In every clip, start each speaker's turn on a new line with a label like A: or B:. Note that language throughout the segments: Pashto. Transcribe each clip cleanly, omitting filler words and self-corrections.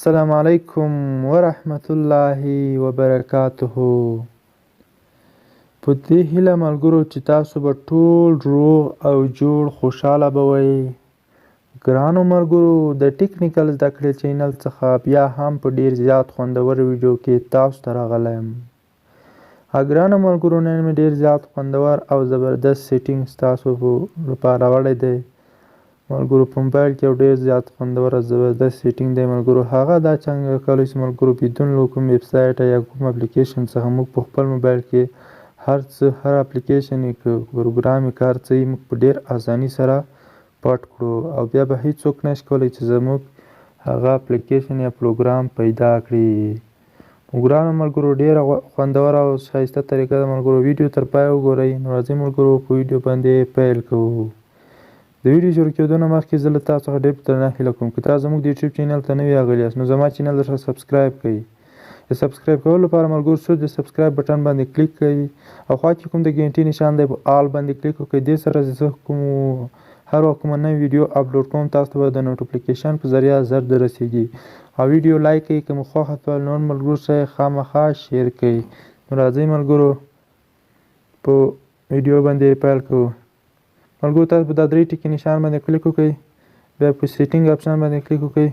A: السلام علیکم ورحمت الله وبرکاته. په دې هیله ملګرو چې تاسو به ټول روغ او جوړ خوشحاله به وئ. ګرانو ملګرو، د ټیکنیکل زده کړې چینل څخه بیا هم په ډیر زیات خوندور ویډیو کې تاسو ته راغلی یم. ګرانو ملګرو، نن مې ډیر زیات خوندور او زبردست سیټینګ ستاسو لپاره راوړی دی. ملګرو په موبایل کې یو ډیر زیات خوندور او زبردست سیټینګ دی ملګرو. هغه دا څنګه کولی شو ملګرو، بدون له کوم ویبسایټ یا کوم اپلیکیشن څخه موږ په خپل موبایل کې هر اپلیکیشن یې که پروګرام یې که هر څه یې موږ په ډیر اساني سره پټ کړو او بیا به هیڅوک نشي کولی چې زموږ هغه اپلیکیشن یا پروګرام پیدا کړي. ګرانو ملګرو، ډیره خوندوره او ښایسته طریقه ده ملګرو. ویډیو تر پای وګورئ. نو راځئ ملګرو په ویډیو باندې پیل کوو. د ویډیو شروع کېدو نه مخکې زه له تاسو څخه ډېر په درنه هیله کوم که تاسو زموږ د یوټیوب چینل ته نوي راغلي یاست نو زما چینل درسره سبسکرایب کړئ. د سبسکرایب کولو لپاره ملګرو صرف د سبسکرایب بټن باندې کلیک کړئ او خوا کې کوم د ګنټې نشان دی په آل باندې کلیک وکړئ. دې سره زه هر وخت کومه نوې ویډیو اپلوډ کوم تاسو ته به د نوټیفیکیشن په ذریعه ژر دررسیږي. او ویډیو لایک کړئ، که مو خوښه شوه نور ملګرو سره خامخا شیر کړئ. نو راځئ ملګرو په ویډیو باندې پیل کوو. ملګرو تاسو په دا درې ټکي نشان باندې کلیک وکړئ، بیا په سیټینګ اپشن باندې کلیک وکړئ،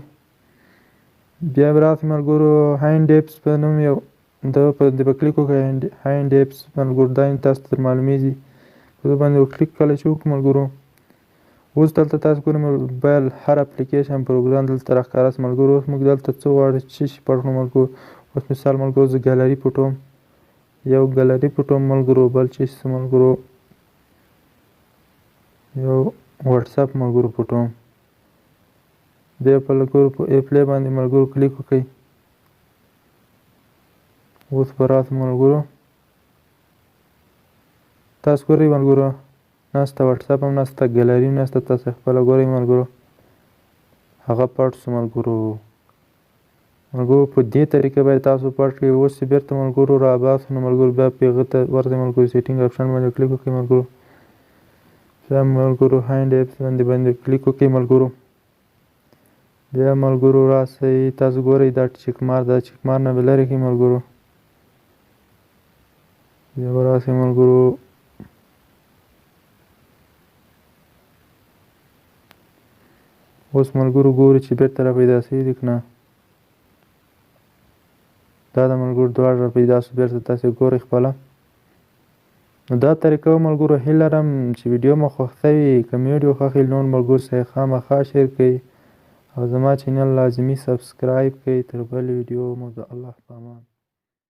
A: بیا به راسئ ملګرو هاینډ ایپس په نوم یو دغه په کلیک وکړئ. هاینډ ایپس ملګرو دا تاسو ته معلومیږي. په دې باندې کلیک کله چې وکړو ملګرو، اوس دلته تاسو ګورئ موبایل هر اپلیکیشن پروګرام دلته راښکاره شي ملګرو. اوس موږ دلته څه غواړو څه شي پټ کړو ملګرو. اوس مثال ملګرو زه ګالري پټوم، یو ګالري پټوم ملګرو، بل چې څه ملګرو یو واتساپ ملګرو پټوم. بیا په ملګرو په اپلای باندې ملګرو کلیک وکړئ. اوس به راسئ ملګرو، تاسو ګورئ ملګرو نسته واتساپ هم نسته، ګالري هم نسته. تاسو خپله ګورئ ملګرو هغه پټ شو ملګرو. ملګرو په دې طریقه باید تاسو پټ کړئ. اوس چې بیرته ملګرو راباسو نو ملګرو بیا په هغه ته ورځئ ملګرو، سیټینګ اپشن باندې کلیک وکړئ ملګرو. بیا ملګرو هاینډ ایپس باندې کلیک وکړئ ملګرو. بیا ملګرو راسئ، تاسو ګورئ دا چیک مار دا چیک مار نه به لرې کړئ ملګرو. بیا به راسئ ملګرو اوس ملګرو ګورئ چې بیرته را پیدا شوي دي که نه. دا د ملګرو دواړه را پیدا شو. بیرته تاسې ګورئ خپله. نو دا طریقه ملګرو هیله لرم چې ویډیو مو خوښ شوي. که مې ویډیو خوښ وي نور ملګرو سره خامخا شیر کړئ او زما چینل لازمي سبسکرایب کړئ. تر بلې ویډیو مو د الله په امان.